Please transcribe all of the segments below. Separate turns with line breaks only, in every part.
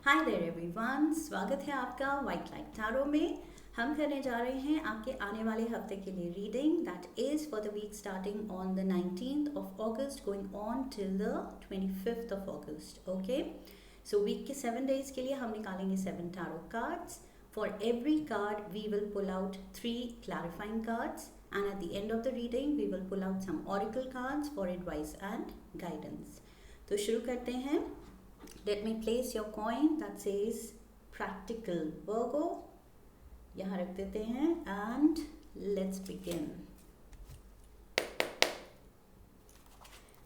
Hi there everyone, स्वागत है आपका वाइट लाइट टैरो में। हम करने जा रहे हैं आपके आने वाले हफ्ते के लिए reading that is for the week starting on the 19th of August going on till the 25th of August. Okay, so week के 7 डेज के लिए हम निकालेंगे 7 tarot cards. For every card we will pull out 3 clarifying cards and at the end of the reading we will pull out some oracle cards for advice and guidance। तो शुरू करते हैं। Let me place your coin that says practical Virgo। यहाँ रख देते हैं and let's begin।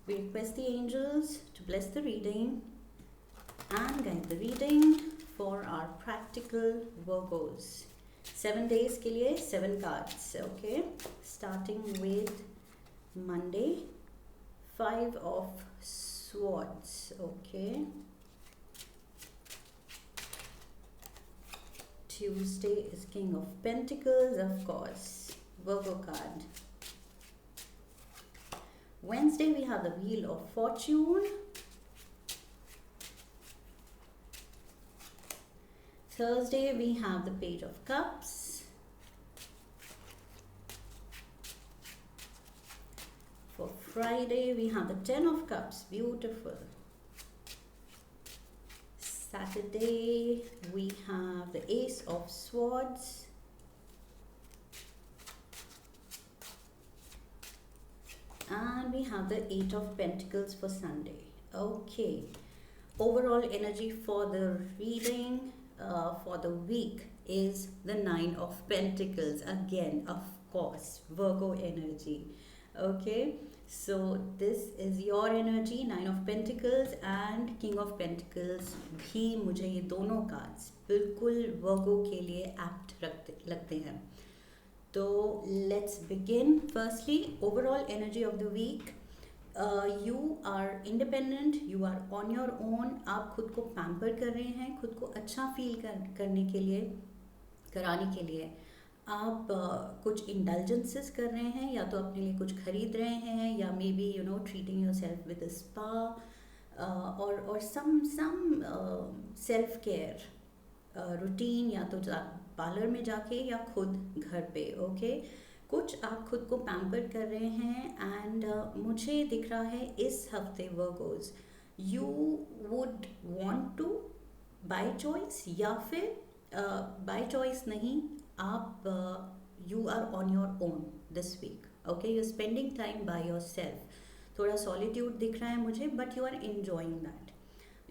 We request the angels to bless the reading and guide the reading for our practical Virgos। 7 days के लिए 7 cards, okay? Starting with Monday, 5 of Swords, okay? Tuesday is King of Pentacles, of course, Virgo card. Wednesday we have the Wheel of Fortune. Thursday we have the Page of Cups. For Friday we have the Ten of Cups, beautiful. Saturday we have the Ace of Swords. And we have the Eight of Pentacles for Sunday. Okay, overall energy for the reading for the week is the Nine of Pentacles. Again, of course, Virgo energy. Okay, so this is your energy, Nine of Pentacles and King of Pentacles भी मुझे ये दोनों cards बिल्कुल वर्गो के लिए apt लगते हैं। तो let's begin. Firstly, overall energy of the week, you are independent, you are on your own. आप खुद को पैम्पर कर रहे हैं, खुद को अच्छा फील करने के लिए, कराने के लिए आप कुछ इंडल्जेंसेस कर रहे हैं, या तो अपने लिए कुछ खरीद रहे हैं, या may be you know treating your self with spa और सम सेल्फ केयर रूटीन, या तो पार्लर में जाके या खुद घर पे। ओके, कुछ आप खुद को पैम्पर कर रहे हैं। एंड मुझे दिख रहा है इस हफ्ते Virgos you would want to by choice, या फिर बाय चॉइस नहीं, आप you are on your own this week. Okay, you are spending time by yourself. थोड़ा सॉलिट्यूड दिख रहा है मुझे, but you are enjoying that,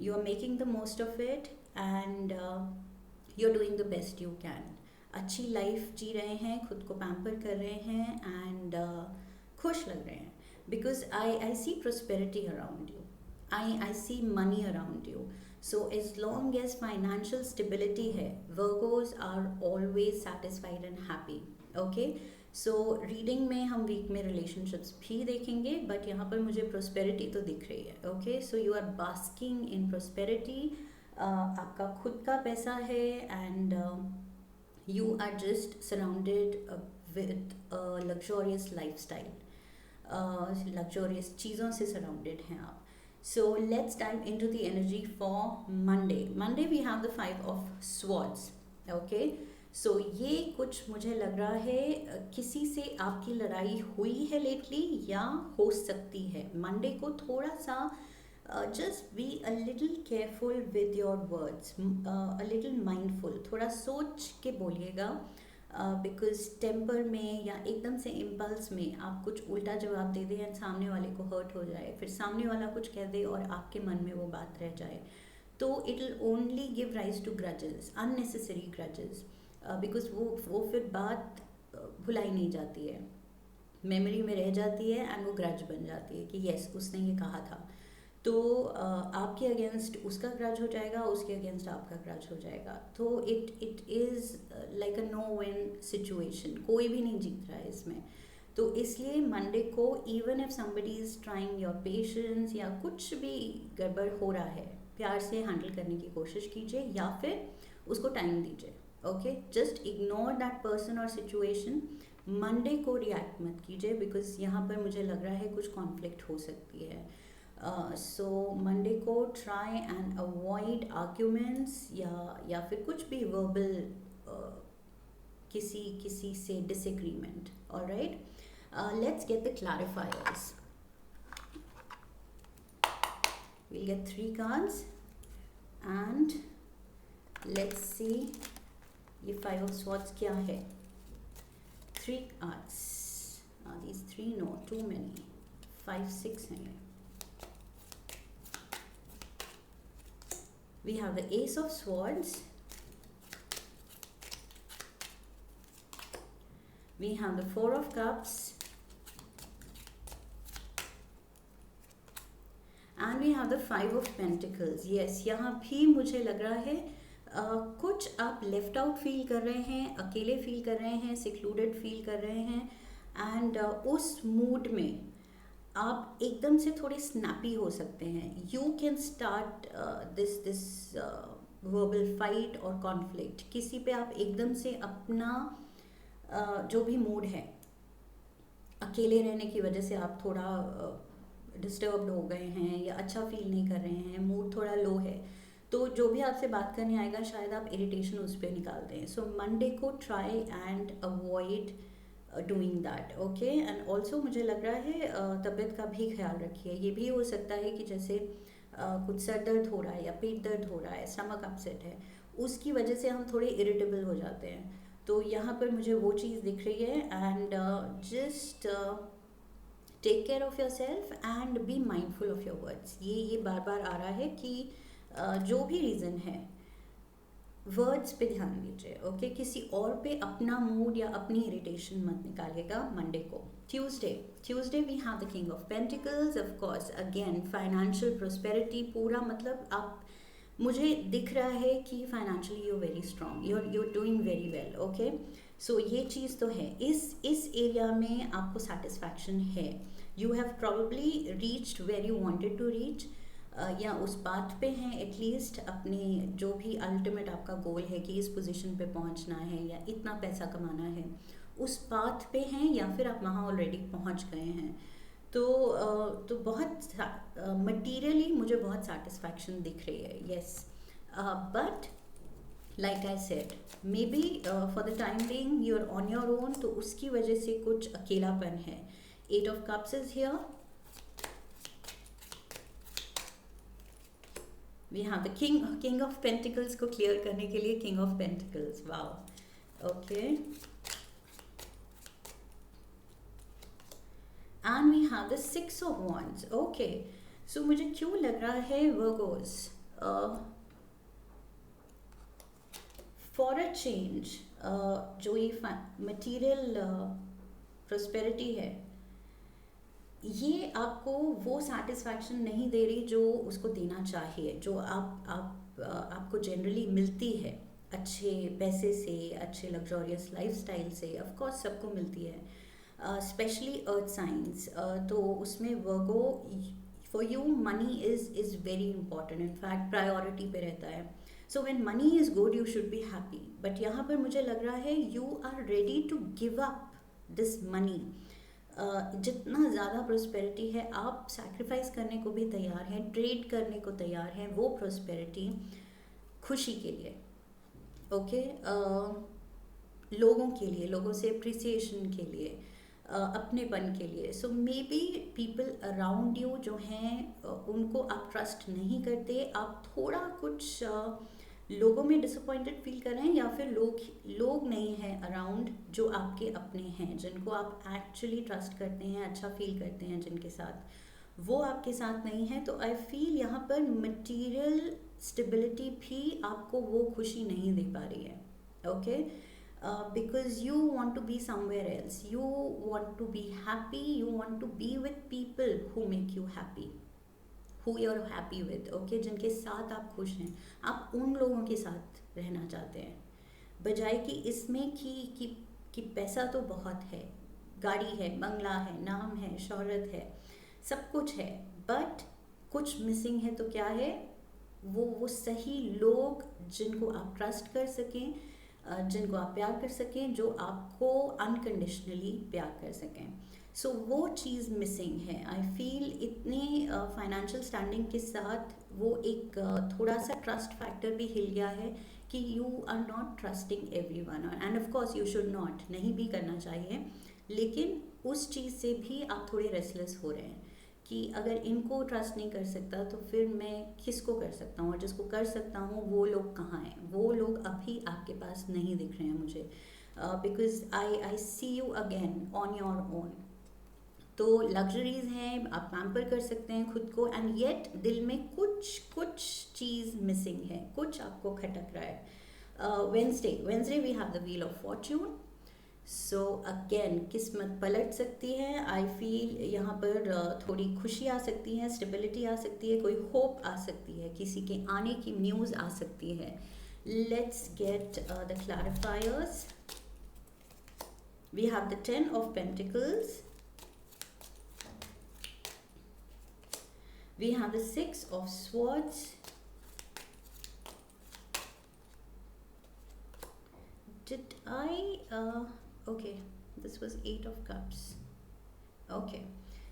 you are making the most of it and you are doing the best you can. अच्छी life जी रहे हैं, खुद को पैम्पर कर रहे हैं एंड खुश लग रहे हैं, because I see prosperity around you, I see money around you. So as long as financial stability है, Virgos are always satisfied and happy. Okay, so reading में हम week में relationships भी देखेंगे, but यहाँ पर मुझे prosperity तो दिख रही है। Okay, so you are basking in prosperity. आपका खुद का पैसा है and you are just surrounded with a luxurious lifestyle. Luxurious चीज़ों से surrounded हैं आप। So let's dive into the energy for Monday. Monday we have the 5 of Swords. Okay, so ये कुछ मुझे लग रहा है किसी से आपकी लड़ाई हुई है लेटली, या हो सकती है। Monday को थोड़ा सा just be a little careful with your words, a little mindful, थोड़ा सोच के बोलिएगा, बिकॉज टेम्पर में या एकदम से इम्पल्स में आप कुछ उल्टा जवाब दे दें एंड सामने वाले को हर्ट हो जाए, फिर सामने वाला कुछ कह दे और आपके मन में वो बात रह जाए, तो it will only give rise to grudges, unnecessary grudges, because वो फिर बात भुलाई नहीं जाती है, मेमोरी में रह जाती है एंड वो ग्रज बन जाती है कि येस उसने ये कहा था। तो आपके अगेंस्ट उसका ग्रज हो जाएगा, उसके अगेंस्ट आपका ग्रज हो जाएगा। तो it is like a no win situation, कोई भी नहीं जीत रहा है इसमें। तो इसलिए मंडे को even if somebody is trying your patience, या कुछ भी गड़बड़ हो रहा है, प्यार से हैंडल करने की कोशिश कीजिए, या फिर उसको टाइम दीजिए। Okay, just ignore that person और सिचुएशन। मंडे को रिएक्ट मत कीजिए, बिकॉज यहाँ पर मुझे लग रहा है कुछ कॉन्फ्लिक्ट हो सकती है। सो मंडे को ट्राई एंड अवॉइड आर्ग्यूमेंट्स या फिर कुछ भी वर्बल किसी किसी से disagreement. Alright, let's get the clarifiers. We'll get 3 cards and let's see ये 5 of swords क्या है. 3 cards. These 3 no, too many. 5, 6 हैं ये. We have the ace of swords. We have the 4 of cups. And we have the 5 of pentacles. Yes, यहाँ भी मुझे लग रहा है कुछ आप लेफ्ट आउट फील कर रहे हैं, अकेले फील कर रहे हैं, सिक्लूडेड फील कर रहे हैं. एंड उस मूड में आप एकदम से थोड़े स्नैपी हो सकते हैं. You can start this verbal fight और कॉन्फ्लिक्ट. किसी पे आप एकदम से अपना जो भी मूड है, अकेले रहने की वजह से आप थोड़ा डिस्टर्ब्ड हो गए हैं या अच्छा फील नहीं कर रहे हैं, मूड थोड़ा लो है, तो जो भी आपसे बात करने आएगा शायद आप इरिटेशन उस पर निकाल दें. सो मंडे को try and avoid doing that. Okay, and also मुझे लग रहा है तबीयत का भी ख्याल रखिए. ये भी हो सकता है कि जैसे कुछ सर दर्द हो रहा है या पेट दर्द हो रहा है, स्टमक अपसेट है, उसकी वजह से हम थोड़े इरिटेबल हो जाते हैं. तो यहाँ पर मुझे वो चीज़ दिख रही है. And just take care of yourself and be mindful of your words. ये बार बार आ रहा है कि जो भी रीज़न है वर्ड्स पे ध्यान दीजिए. ओके, किसी और पे अपना मूड या अपनी इरिटेशन मत निकालिएगा मंडे को. Tuesday we have the king of pentacles. Of course again financial prosperity. पूरा मतलब आप, मुझे दिख रहा है कि financially you very strong, you're doing very well. Okay, so ये चीज़ तो है. इस एरिया में आपको सेटिस्फैक्शन है. You have probably reached where you wanted to reach, या उस बात पे हैं एटलीस्ट. अपने जो भी अल्टीमेट आपका गोल है कि इस पोजीशन पे पहुंचना है या इतना पैसा कमाना है, उस पाथ पे हैं या फिर आप वहाँ ऑलरेडी पहुंच गए हैं. तो बहुत मटीरियली मुझे बहुत सेटिस्फैक्शन दिख रही है. Yes, but like I said, maybe for the time being you are on your own, तो उसकी वजह से कुछ अकेलापन है. 8 of cups is here. We have the king of pentacles को क्लियर करने के लिए king of pentacles. Wow, okay. And we have the 6 of wands. Okay, so मुझे क्यों लग रहा है Virgos, for a change, जो ये material prosperity है, ये आपको वो सेटिस्फैक्शन नहीं दे रही जो उसको देना चाहिए, जो आपको जनरली मिलती है अच्छे पैसे से, अच्छे लग्जरियस लाइफस्टाइल से. ऑफ कोर्स सबको मिलती है, स्पेशली अर्थ साइंस. तो उसमें Virgo, for you money is very important. In fact priority पे रहता है. So when money is good you should be happy. But यहाँ पर मुझे लग रहा है you are ready to give up this money. जितना ज़्यादा प्रोस्पेरिटी है आप सैक्रिफाइस करने को भी तैयार हैं, ट्रेड करने को तैयार हैं वो प्रोस्पेरिटी खुशी के लिए. ओके, लोगों के लिए, लोगों से अप्रिसिएशन के लिए, अपनेपन के लिए. So maybe people around you जो हैं उनको आप ट्रस्ट नहीं करते. आप थोड़ा कुछ लोगों में डिसअपॉइंटेड फील कर रहे हैं, या फिर लोग नहीं हैं अराउंड जो आपके अपने हैं, जिनको आप एक्चुअली ट्रस्ट करते हैं, अच्छा फील करते हैं जिनके साथ, वो आपके साथ नहीं है. तो आई फील यहाँ पर मटेरियल स्टेबिलिटी भी आपको वो खुशी नहीं दे पा रही है. Okay, because you want to be somewhere else, you want to be happy, you want to be with people who make you happy, who you're happy with. Okay, जिनके साथ आप खुश हैं, आप उन लोगों के साथ रहना चाहते हैं, बजाय कि इसमें कि पैसा तो बहुत है, गाड़ी है, बंगला है, नाम है, शोहरत है, सब कुछ है, बट कुछ मिसिंग है. तो क्या है वो सही लोग जिनको आप ट्रस्ट कर सकें, जिनको आप प्यार कर सकें, जो आपको अनकंडीशनली प्यार कर सकें. सो वो चीज़ मिसिंग है। आई फील इतने फाइनेंशियल स्टैंडिंग के साथ वो एक थोड़ा सा ट्रस्ट फैक्टर भी हिल गया है कि you are not trusting everyone, and of course you should not, नहीं भी करना चाहिए, लेकिन उस चीज़ से भी आप थोड़े रेस्टलेस हो रहे हैं कि अगर इनको ट्रस्ट नहीं कर सकता तो फिर मैं किसको कर सकता हूँ, और जिसको कर सकता हूँ वो लोग कहाँ हैं, वो लोग अभी आपके पास नहीं दिख रहे हैं मुझे, because I see you again on your own. तो लग्जरीज हैं, आप पैम्पर कर सकते हैं खुद को, एंड येट दिल में कुछ कुछ चीज़ मिसिंग है, कुछ आपको खटक रहा है। Wednesday we have the wheel of fortune. So again किस्मत पलट सकती है। आई फील यहाँ पर थोड़ी खुशी आ सकती है, स्टेबिलिटी आ सकती है, कोई होप आ सकती है, किसी के आने की न्यूज़ आ सकती है। Let's get the clarifiers. We have the 10 of Pentacles. We have the 6 of Swords. Did I okay, this was 8 of Cups. Okay,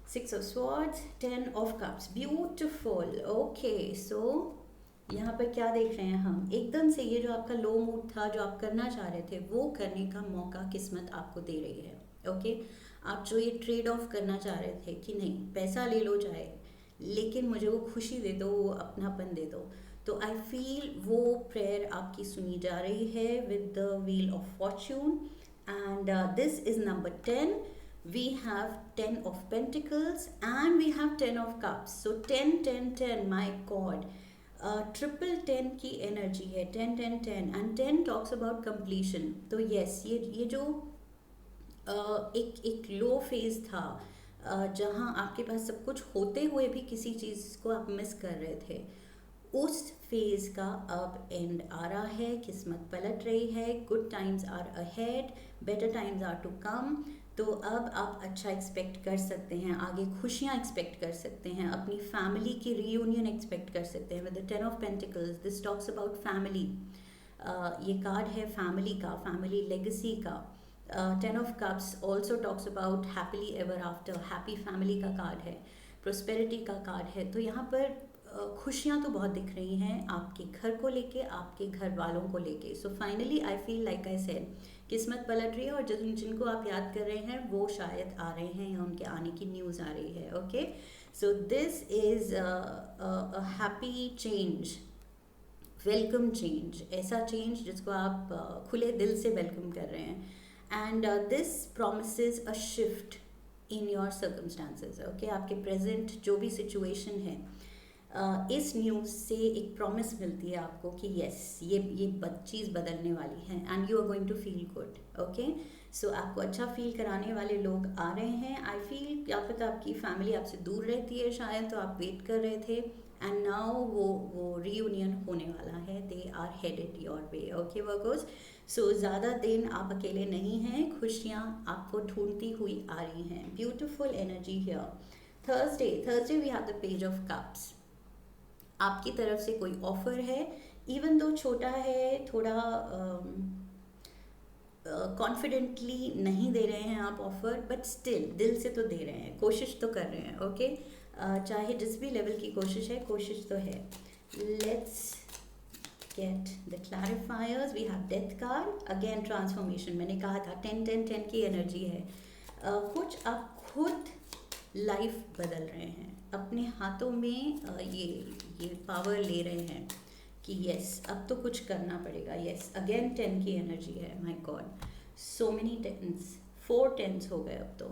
6 of Swords, 10 of Cups. Beautiful. Okay, so यहाँ पर क्या देख रहे हैं हम, एकदम से ये जो आपका लो मूड था, जो आप करना चाह रहे थे, वो करने का मौका किस्मत आपको दे रही है। ओके, आप जो ये ट्रेड ऑफ करना चाह रहे थे कि नहीं पैसा ले लो चाहे, लेकिन मुझे वो खुशी दे दो, वो अपनापन दे दो, तो आई फील वो प्रेयर आपकी सुनी जा रही है with the wheel of Fortune. And this is number 10. We have 10 of Pentacles and we have 10 of Cups. So 10 10 10, my God, triple 10 की एनर्जी है, 10 10 10, एंड 10 टॉक्स अबाउट कंप्लीशन। तो यस, ये जो एक लो फेज था, जहाँ आपके पास सब कुछ होते हुए भी किसी चीज़ को आप मिस कर रहे थे, उस फेज का अब एंड आ रहा है, किस्मत पलट रही है, good times are ahead, better times are to come. तो अब आप अच्छा एक्सपेक्ट कर सकते हैं, आगे खुशियाँ एक्सपेक्ट कर सकते हैं, अपनी फैमिली की रीयूनियन एक्सपेक्ट कर सकते हैं with the 10 of pentacles. This talks about family, ये कार्ड है फैमिली का, फैमिली लेगेसी का। 10 of cups also talks about happily ever after, happy family का कार्ड है, प्रोस्पेरिटी का कार्ड है। तो यहाँ पर खुशियाँ तो बहुत दिख रही हैं आपके घर को लेके, आपके घर वालों को लेके। So finally I feel like I said, किस्मत पलट रही है, और जिनको आप याद कर रहे हैं वो शायद आ रहे हैं, या उनके आने की न्यूज़ आ रही है। Okay, so this is a happy change, welcome change, ऐसा चेंज जिसको आप खुले दिल से वेलकम कर रहे हैं। And this promises a shift in your circumstances. Okay, आपके प्रेजेंट जो भी सिचुएशन है, इस न्यूज़ से एक प्रॉमिस मिलती है आपको कि यस, ये चीज़ बदलने वाली है, and you are going to feel good. Okay, so आपको अच्छा फील कराने वाले लोग आ रहे हैं। आई फील क्या पता आपकी फैमिली आपसे दूर रहती है शायद, तो आप वेट कर रहे थे, एंड नाउ वो रीयूनियन होने वाला है, they are headed your way. Okay workers, so ज़्यादा दिन आप अकेले नहीं हैं, खुशियाँ आपको ढूंढती हुई आ रही हैं। Beautiful energy here. Thursday we have the page of cups. आपकी तरफ से कोई ऑफर है, इवन दो छोटा है, थोड़ा कॉन्फिडेंटली नहीं दे रहे हैं आप ऑफर, बट स्टिल दिल से तो दे रहे हैं, कोशिश तो कर रहे हैं। ओके, चाहे जिस भी लेवल की कोशिश है, कोशिश तो है। Let's get the clarifiers. We have death card, again transformation. मैंने कहा था 10 10 10 की एनर्जी है। कुछ आप खुद लाइफ बदल रहे हैं, अपने हाथों में ये पावर ले रहे हैं कि यस अब तो कुछ करना पड़ेगा। यस, अगेन 10 की एनर्जी है। My god, so many tens, 4 tens हो गए अब तो।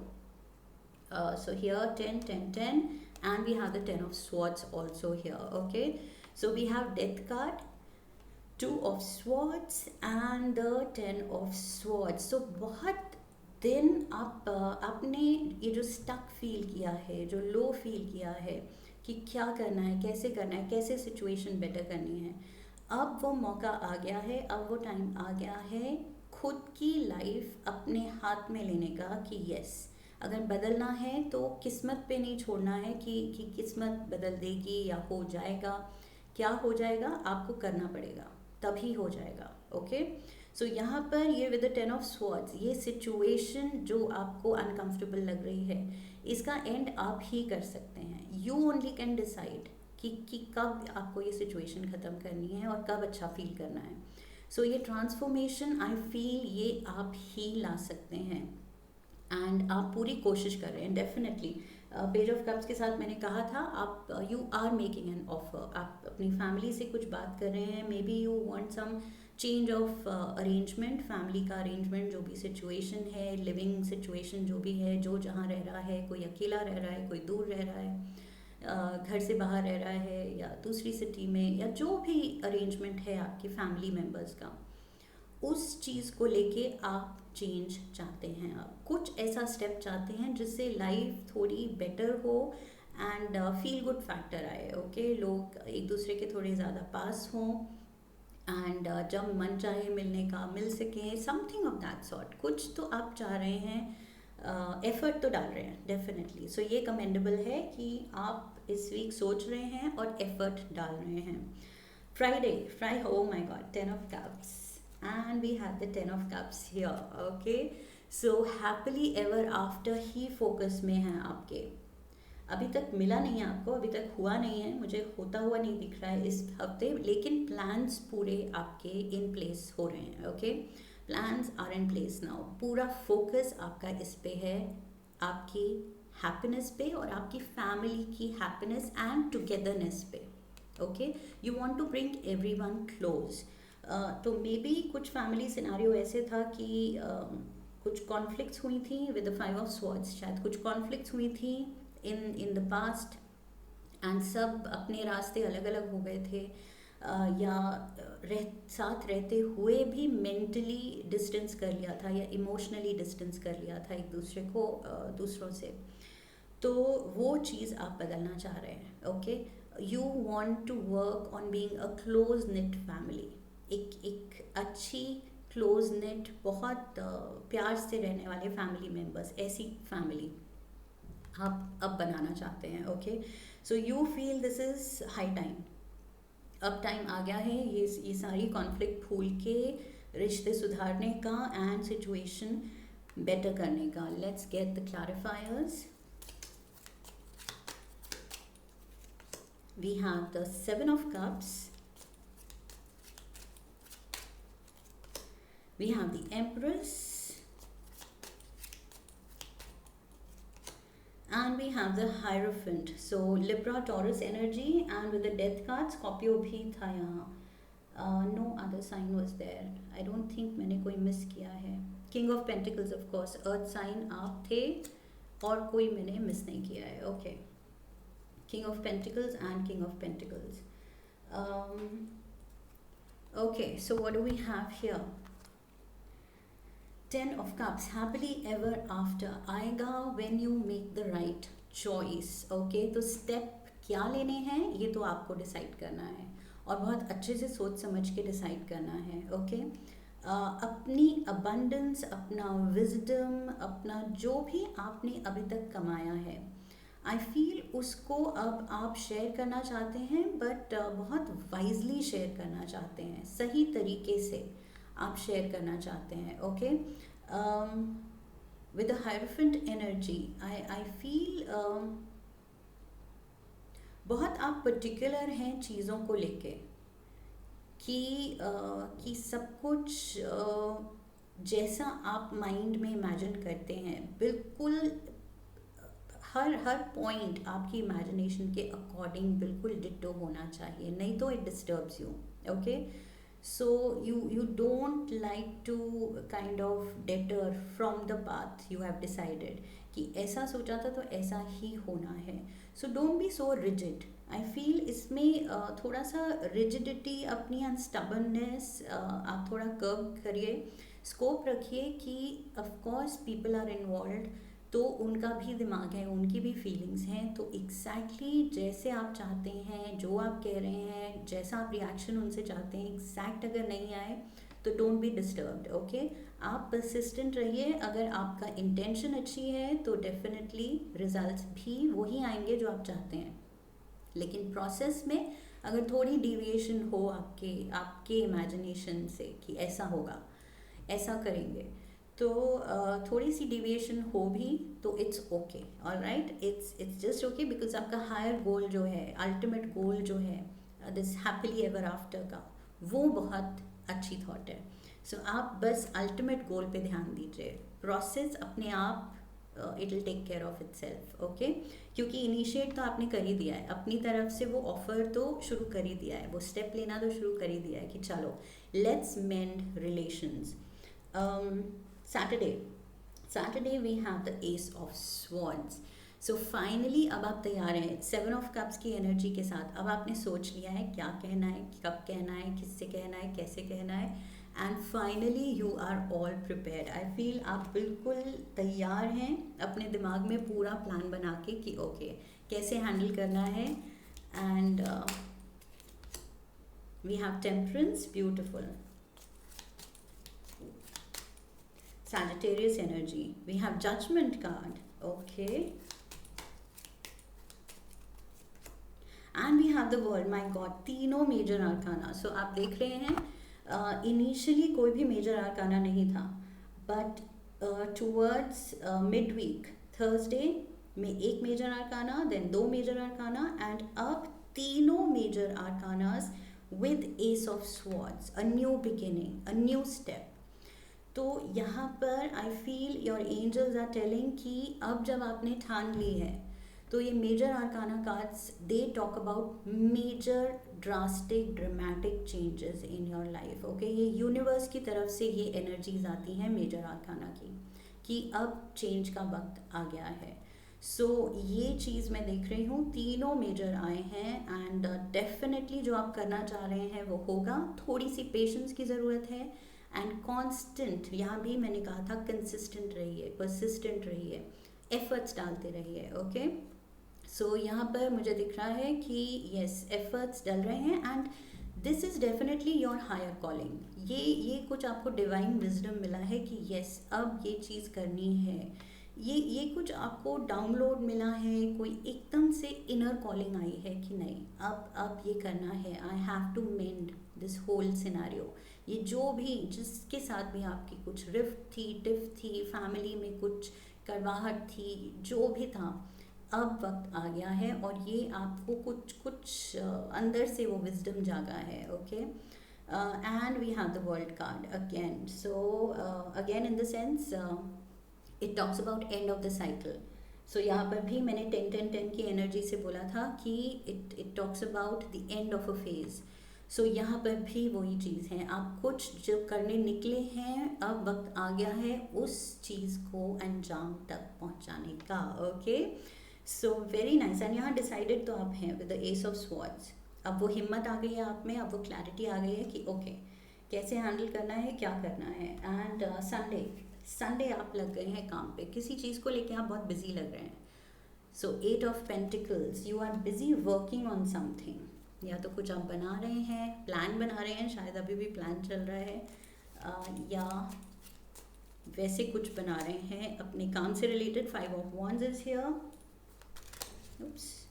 So here 10 10 10, and we have the 10 of swords also here. Okay, so we have death card, 2 of swords and the 10 of swords. So बहुत दिन आपने ये जो स्टक फील किया है, जो लो फील किया है कि क्या करना है, कैसे करना है, कैसे सिचुएशन बेटर करनी है, अब वो मौका आ गया है, अब वो टाइम आ गया है खुद की लाइफ अपने हाथ में लेने का कि यस, अगर बदलना है तो किस्मत पे नहीं छोड़ना है कि किस्मत बदल देगी या हो जाएगा। क्या हो जाएगा आपको करना पड़ेगा, तभी हो जाएगा। ओके, यहाँ पर ये विद द 10 ऑफ स्वॉर्ड्स, ये सिचुएशन जो आपको अनकंफर्टेबल लग रही है, इसका एंड आप ही कर सकते हैं. यू ओनली कैन डिसाइड कि कब आपको ये सिचुएशन ख़त्म करनी है और कब अच्छा फील करना है. ये ट्रांसफॉर्मेशन आई फील ये आप ही ला सकते हैं, एंड आप पूरी कोशिश कर रहे हैं डेफिनेटली. पेज ऑफ कप्स के साथ मैंने कहा था, आप you are making an offer, आप अपनी फैमिली से कुछ बात कर रहे हैं. Maybe you want some change of arrangement, family का अरेंजमेंट, जो भी सिचुएशन है, लिविंग सिचुएशन जो भी है, जो जहाँ रह रहा है, कोई अकेला रह रहा है, कोई दूर रह रहा है, घर से बाहर रह रहा है या दूसरी सिटी में, या जो भी अरेंजमेंट है आपकी फैमिली मेम्बर्स का, उस चीज़ को लेके आप चेंज चाहते हैं. आप कुछ ऐसा स्टेप चाहते हैं जिससे लाइफ थोड़ी बेटर हो एंड फील गुड फैक्टर आए. ओके, लोग एक दूसरे के थोड़े ज़्यादा पास हों एंड जब मन चाहे मिलने का मिल सकें, समथिंग ऑफ दैट सॉर्ट. कुछ तो आप चाह रहे हैं, एफर्ट तो डाल रहे हैं डेफिनेटली. ये कमेंडेबल है कि आप इस वीक सोच रहे हैं और एफर्ट डाल रहे हैं. Friday, oh my god, 10 of cups, and we have the 10 of cups here. Okay, so happily ever after he focus में है आपके. अभी तक मिला नहीं है आपको, अभी तक हुआ नहीं है, मुझे होता हुआ नहीं दिख रहा है इस हफ्ते, लेकिन प्लान्स पूरे आपके इन प्लेस हो रहे हैं. Okay, plans are in place now. पूरा फोकस आपका इस पे है, आपकी हैप्पीनेस पे और आपकी फैमिली की हैप्पीनेस एंड टुगेदरनेस पे. Okay, you want to bring everyone close. तो मे बी कुछ फैमिली सिनारियो ऐसे था कि कुछ कॉन्फ्लिक्ट्स हुई थी विद द 5 of swords, शायद कुछ कॉन्फ्लिक्ट्स हुई थी इन द पास्ट, एंड सब अपने रास्ते अलग अलग हो गए थे, या साथ रहते हुए भी मेंटली डिस्टेंस कर लिया था या इमोशनली डिस्टेंस कर लिया था एक दूसरे को, दूसरों से. तो वो चीज़ आप बदलना चाह रहे हैं. Okay, you want to work on being a close knit family. एक अच्छी क्लोज नेट, बहुत प्यार से रहने वाले फैमिली मेम्बर्स, ऐसी फैमिली आप अब बनाना चाहते हैं. Okay, you feel this is high time. अब टाइम आ गया है ये सारी कॉन्फ्लिक्ट भूल के रिश्ते सुधारने का एंड सिचुएशन बेटर करने का. Let's get the clarifiers. We have the 7 of cups. We have the Empress, and we have the Hierophant. Libra, Taurus energy, and with the Death card, Scorpio भी था यहाँ. No other sign was there. I don't think मैंने कोई miss किया है. King of Pentacles, of course, Earth sign आप थे और कोई मैंने मिस नहीं किया है. Okay, King of Pentacles and King of Pentacles. Okay, so what do we have here? 10 of cups, happily ever after आएगा when you make the right choice. Okay, तो स्टेप क्या लेने हैं ये तो आपको डिसाइड करना है और बहुत अच्छे से सोच समझ के डिसाइड करना है. ओके, अपनी अबंडेंस, अपना विजडम, अपना जो भी आपने अभी तक कमाया है, आई फील उसको अब आप शेयर करना चाहते हैं, बट बहुत वाइजली शेयर करना चाहते हैं, सही तरीके से आप शेयर करना चाहते हैं. Okay, with the hierophant energy I feel बहुत आप पर्टिकुलर हैं चीज़ों को लेके कि सब कुछ जैसा आप माइंड में इमेजिन करते हैं, बिल्कुल हर पॉइंट आपकी इमेजिनेशन के अकॉर्डिंग बिल्कुल डिट्टो होना चाहिए, नहीं तो it disturbs you. Okay, so you don't like to kind of deter from the path you have decided कि ऐसा सोचा था तो ऐसा ही होना है. so don't be so rigid. I feel इसमें थोड़ा सा rigidity, अपनी stubbornness आप थोड़ा कर्व करिए, स्कोप रखिए कि of course people are involved, तो उनका भी दिमाग है, उनकी भी फीलिंग्स हैं, तो एग्जैक्टली जैसे आप चाहते हैं, जो आप कह रहे हैं, जैसा आप रिएक्शन उनसे चाहते हैं, एग्जैक्ट अगर नहीं आए तो डोंट बी डिस्टर्ब्ड. ओके, आप परसिस्टेंट रहिए. अगर आपका इंटेंशन अच्छी है तो डेफिनेटली रिजल्ट्स भी वही आएंगे जो आप चाहते हैं, लेकिन प्रोसेस में अगर थोड़ी डिविएशन हो आपके इमेजिनेशन से कि ऐसा होगा, ऐसा करेंगे तो थोड़ी सी डिविएशन हो भी तो it's okay, alright, it's just okay, because आपका हायर गोल जो है, अल्टीमेट गोल जो है, दिस हैप्पीली एवर आफ्टर का, वो बहुत अच्छी थॉट है. सो आप बस अल्टीमेट गोल पे ध्यान दीजिए, प्रोसेस अपने आप it will take care of itself. Okay, क्योंकि इनिशिएट तो आपने कर ही दिया है अपनी तरफ से, वो ऑफर तो शुरू कर ही दिया है, वो स्टेप लेना तो शुरू कर ही दिया है कि चलो let's mend relations. Saturday we have the ace of swords. So finally अब आप तैयार हैं 7 ऑफ कप्स की एनर्जी के साथ. अब आपने सोच लिया है क्या कहना है, कब कहना है, किससे कहना है, कैसे कहना है, and finally you are all prepared. I feel आप बिल्कुल तैयार हैं अपने दिमाग में पूरा प्लान बना के कि ओके कैसे हैंडल करना है. And we have temperance, beautiful. Sagittarius energy, we have judgment card, okay, and we have the world. My god, तीनों major arcana. So आप देख रहे हैं इनिशियली कोई भी मेजर आर्काना नहीं था, but towards mid week Thursday में एक major arcana, then 2 major arcana, and अब तीनों major arcanas with ace of swords, a new beginning, a new step. तो यहाँ पर I feel your angels are telling कि अब जब आपने ठान ली है तो ये major arcana cards they talk about major drastic dramatic changes in your life. Okay, ये यूनिवर्स की तरफ से ये एनर्जीज आती हैं मेजर आर्काना की कि अब चेंज का वक्त आ गया है. सो ये चीज़ मैं देख रही हूँ, तीनों मेजर आए हैं एंड डेफिनेटली जो आप करना चाह रहे हैं वो होगा. थोड़ी सी पेशेंस की ज़रूरत है एंड कॉन्स्टेंट, यहाँ भी मैंने कहा था कंसिस्टेंट रहिए, परसिस्टेंट रहिए, एफर्ट्स डालते रहिए. ओके, सो यहाँ पर मुझे दिख रहा है कि यस एफर्ट्स डल रहे हैं and this is definitely your higher calling. ये कुछ आपको डिवाइन विजडम मिला है कि यस अब ये चीज़ करनी है. ये कुछ आपको डाउनलोड मिला है, कोई एकदम से इनर कॉलिंग आई है कि नहीं अब ये करना है. I have to mend this whole scenario. ये जो भी जिसके साथ भी आपकी कुछ रिफ्ट थी, टिफ थी, फैमिली में कुछ कड़वाहट थी, जो भी था, अब वक्त आ गया है और ये आपको कुछ अंदर से वो विजडम जागा है. Okay, and we have the world card again. So again in the sense it talks about end of the cycle. So यहाँ पर भी मैंने 10-10-10 की एनर्जी से बोला था कि it talks about the end of a phase. So यहाँ पर भी वही चीज़ है, आप कुछ जो करने निकले हैं अब वक्त आ गया है उस चीज़ को अंजाम तक पहुँचाने का. Okay, so very nice. And यहाँ डिसाइडेड तो आप हैं with the ace of swords. अब वो हिम्मत आ गई है आप में, अब वो क्लैरिटी आ गई है कि ओके कैसे हैंडल करना है, क्या करना है. एंड संडे आप लग गए हैं काम पे, किसी चीज़ को लेके आप बहुत बिजी लग रहे हैं. So 8 of pentacles, you are busy working on something. या तो कुछ आप बना रहे हैं, प्लान बना रहे हैं, शायद अभी भी प्लान चल रहा है, या वैसे कुछ बना रहे हैं अपने काम से related. 5 of wands is here. oops,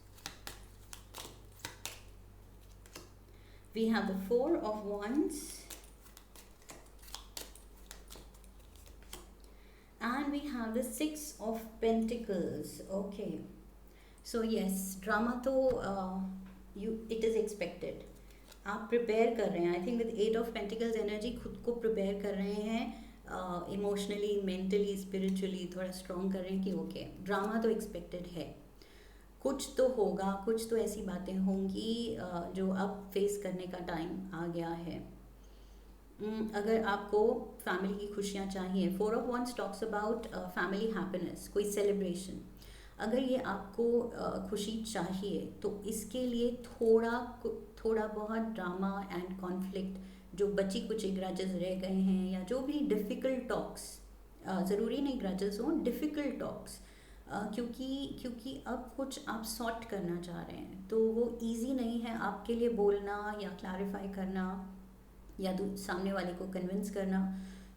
we have the 4 of wands and we have the 6 of pentacles. Okay, so yes, drama तो it is expected. आप प्रिपेयर कर रहे हैं. I think with 8 of pentacles energy खुद को prepare कर रहे हैं, इमोशनली, मेंटली, स्पिरिचुअली थोड़ा स्ट्रॉन्ग कर रहे हैं कि ओके ड्रामा तो एक्सपेक्टेड है, कुछ तो होगा, कुछ तो ऐसी बातें होंगी जो अब फेस करने का टाइम आ गया है. अगर आपको फैमिली की खुशियाँ चाहिए, 4 of wands talks about family happiness, कोई सेलिब्रेशन. अगर ये आपको खुशी चाहिए तो इसके लिए थोड़ा बहुत ड्रामा एंड कॉन्फ्लिक्ट, जो बची कुछ ग्रजेस रह गए हैं या जो भी डिफ़िकल्ट टॉक्स, ज़रूरी नहीं ग्रजेस हों, डिफ़िकल्ट टॉक्स, क्योंकि अब कुछ आप सॉर्ट करना चाह रहे हैं तो वो इजी नहीं है आपके लिए बोलना या क्लैरिफाई करना या सामने वाले को कन्विंस करना.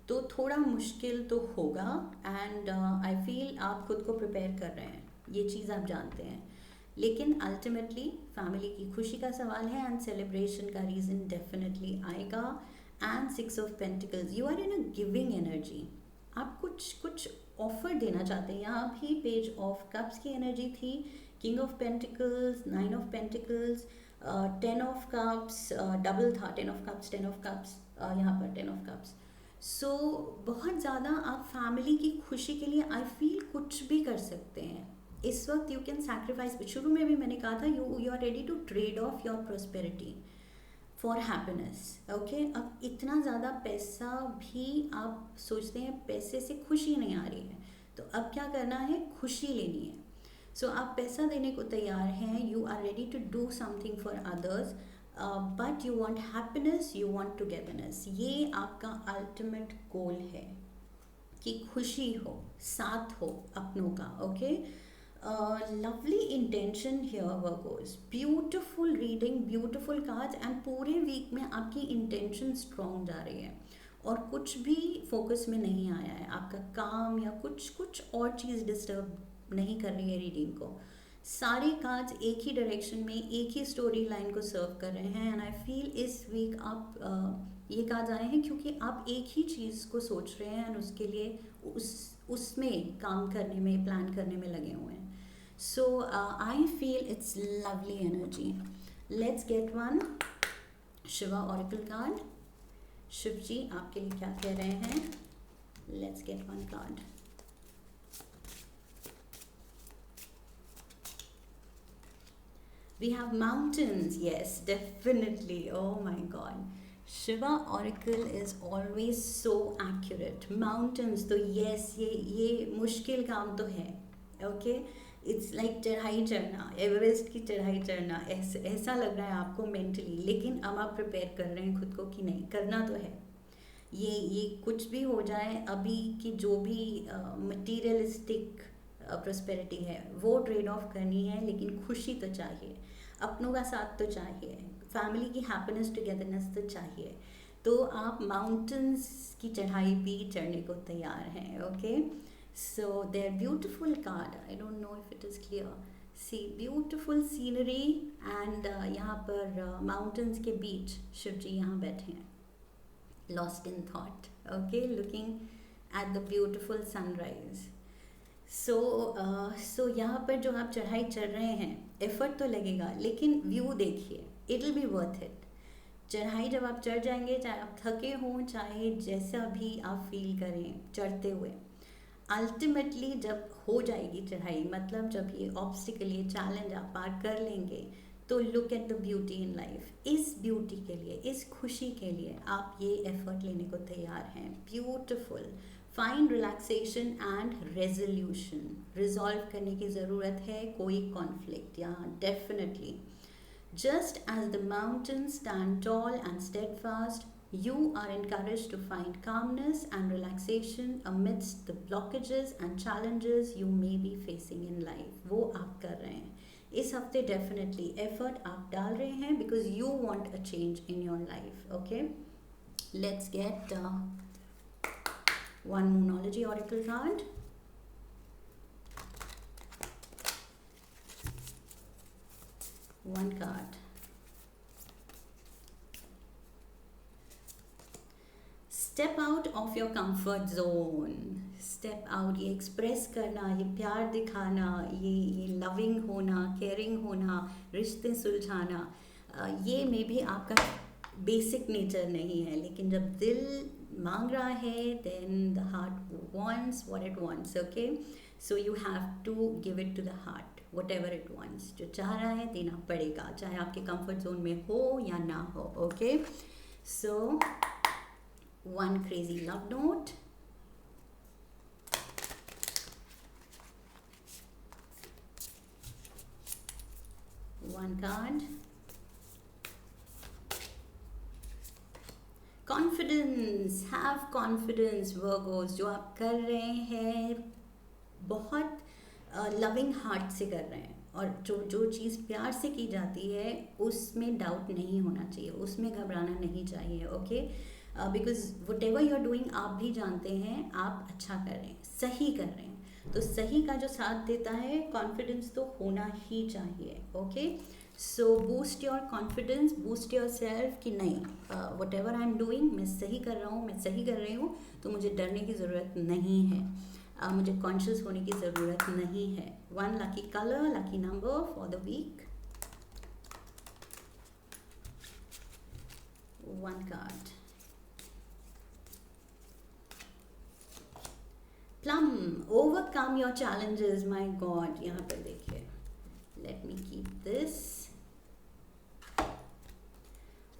तो थोड़ा मुश्किल तो होगा एंड आई फील आप खुद को प्रिपेयर कर रहे हैं, ये चीज़ आप जानते हैं. लेकिन अल्टीमेटली फैमिली की खुशी का सवाल है एंड सेलिब्रेशन का रीज़न डेफिनेटली आएगा. And 6 of pentacles, you are in a giving energy. आप कुछ ऑफर देना चाहते हैं. यहाँ भी पेज ऑफ कप्स की एनर्जी थी, king of pentacles, 9 of pentacles, 10 of cups, double था 10 ऑफ कप्स 10 ऑफ कप्स, यहाँ पर 10 ऑफ कप्स. सो बहुत ज़्यादा आप फैमिली की खुशी के लिए आई फील कुछ भी कर सकते हैं इस वक्त. You can sacrifice. शुरू में भी मैंने कहा था you are ready to trade off your prosperity for happiness. Okay, अब इतना ज़्यादा पैसा भी आप सोचते हैं पैसे से खुशी नहीं आ रही है, तो अब क्या करना है, खुशी लेनी है. सो आप पैसा देने को तैयार हैं, you are ready to do something for others, but you want happiness, you want togetherness. ये आपका अल्टीमेट गोल है कि खुशी हो, साथ हो अपनों का. Okay, lovely intention here Virgos, beautiful reading, beautiful cards, and पूरे वीक में आपकी इंटेंशन स्ट्रॉन्ग जा रही है और कुछ भी फोकस में नहीं आया है. आपका काम या कुछ और चीज़ डिस्टर्ब नहीं कर रही है रीडिंग को. सारे कार्ड्स एक ही डायरेक्शन में, एक ही स्टोरी लाइन को सर्व कर रहे हैं. एंड आई फील इस वीक आप ये कार्ड्स आए हैं क्योंकि आप एक ही चीज़ को सोच रहे हैं एंड उसके लिए उसमें काम करने में, प्लान करने में लगे हुए हैं. So I feel it's lovely energy. Let's get one Shiva Oracle card. Shiv जी आपके लिए क्या कह रहे हैं? Let's get one card. We have mountains. Yes, definitely. Oh my God. Shiva Oracle is always so accurate. Mountains तो yes, ये मुश्किल काम तो है. Okay. इट्स लाइक चढ़ाई चढ़ना, एवरेस्ट की चढ़ाई चढ़ना, ऐसा लग रहा है आपको मेंटली, लेकिन अब आप प्रिपेयर कर रहे हैं खुद को कि नहीं, करना तो है. ये कुछ भी हो जाए, अभी की जो भी मटीरियलिस्टिक प्रॉस्पेरिटी है वो ट्रेड ऑफ करनी है, लेकिन खुशी तो चाहिए, अपनों का साथ तो चाहिए, फैमिली की हैप्पीनेस टुगेदरनेस तो चाहिए. तो आप माउंटेन्स की चढ़ाई भी चढ़ने को तैयार हैं. Okay, so they're beautiful card. I don't know if it is clear. See, beautiful scenery and यहाँ पर mountains के बीच शिव जी यहाँ बैठे हैं, lost in thought. Okay, looking at the beautiful sunrise. So यहाँ पर जो आप चढ़ाई चढ़ रहे हैं, एफर्ट तो लगेगा, लेकिन व्यू देखिए, it will be worth it. चढ़ाई जब आप चढ़ जाएंगे, चाहे आप थके हों, चाहे जैसा भी आप फील करें चढ़ते हुए, अल्टीमेटली जब हो जाएगी चढ़ाई, मतलब जब ये ऑब्स्टिकल, ये चैलेंज आप पार कर लेंगे, तो look at the beauty in life. इस ब्यूटी के लिए, इस खुशी के लिए आप ये एफर्ट लेने को तैयार हैं. Beautiful. Find relaxation and resolution. Resolve करने की ज़रूरत है कोई कॉन्फ्लिक्ट यहाँ, definitely. Just as the mountain stand tall and steadfast, you are encouraged to find calmness and relaxation amidst the blockages and challenges you may be facing in life. वो आप कर रहे हैं इस हफ्ते, definitely effort आप डाल रहे हैं because you want a change in your life. Okay, let's get one Moonology Oracle card. One card. Step out of your comfort zone. Step out, ये एक्सप्रेस करना, ये प्यार दिखाना, ये लविंग होना, केयरिंग होना, रिश्ते सुलझाना, ये में भी आपका बेसिक नेचर नहीं है, लेकिन जब दिल मांग रहा है then the heart wants what it wants. Okay, so you have to give it to the heart, whatever it wants. जो चाह रहा है देना पड़ेगा, चाहे आपके कंफर्ट जोन में हो या ना हो. Okay, so one crazy love note. One card. Confidence. Have confidence, Virgos. जो आप कर रहे हैं बहुत लविंग हार्ट से कर रहे हैं, और जो चीज़ प्यार से की जाती है उसमें डाउट नहीं होना चाहिए, उसमें घबराना नहीं चाहिए. Okay, because whatever you are doing, आप भी जानते हैं आप अच्छा कर रहे हैं, सही कर रहे हैं. तो सही का जो साथ देता है, कॉन्फिडेंस तो होना ही चाहिए. Okay, so boost your confidence, boost your self कि नहीं, what ever I am doing, मैं सही कर रहा हूँ, मैं सही कर रही हूँ, तो मुझे डरने की ज़रूरत नहीं है, मुझे कॉन्शियस होने की ज़रूरत नहीं है. One lucky colour, lucky number for the week. One card. Plum, overcome your challenges. My God, यहाँ पर देखिए, let me keep this.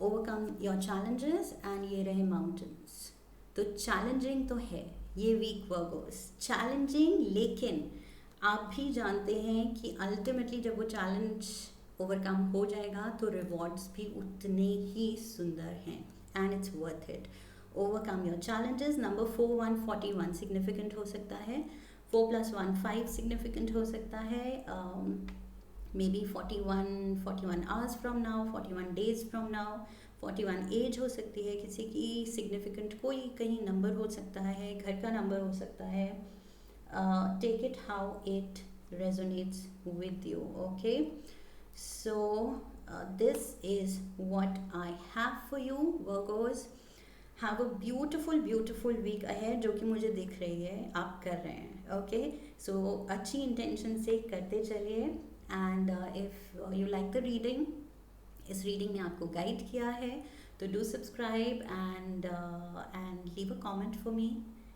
Overcome your challenges and ये रहे माउंटेन्स. तो चैलेंजिंग तो है ये वीक वर्गोस, चैलेंजिंग, लेकिन आप भी जानते हैं कि अल्टीमेटली जब वो चैलेंज ओवरकम हो जाएगा तो रिवॉर्ड्स भी उतने ही सुंदर हैं, and it's worth it. Overcome your challenges. Number 4 141 significant हो सकता है. 4 + 1 5 सिग्निफिकेंट हो सकता है. May be 41 hours from now, 41 days from now, 41 age हो सकती है किसी की. सिग्निफिकेंट कोई कहीं नंबर हो सकता है, घर का नंबर हो सकता है. Take it how it resonates with you. Okay, so this is what I have for you, Virgos. Have a beautiful beautiful week ahead, जो कि मुझे दिख रही है आप कर रहे हैं. Okay, so अच्छी इंटेंशन से करते चलिए. And if you like the reading, इस रीडिंग ने आपको गाइड किया है, तो do subscribe and leave a comment for me.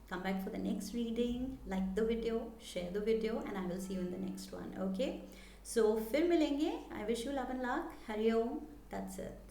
Come back for the next reading, like the video, share the video, and I will see you in the next one. Okay, so फिर मिलेंगे. I wish you love and luck. Hari Om. That's it.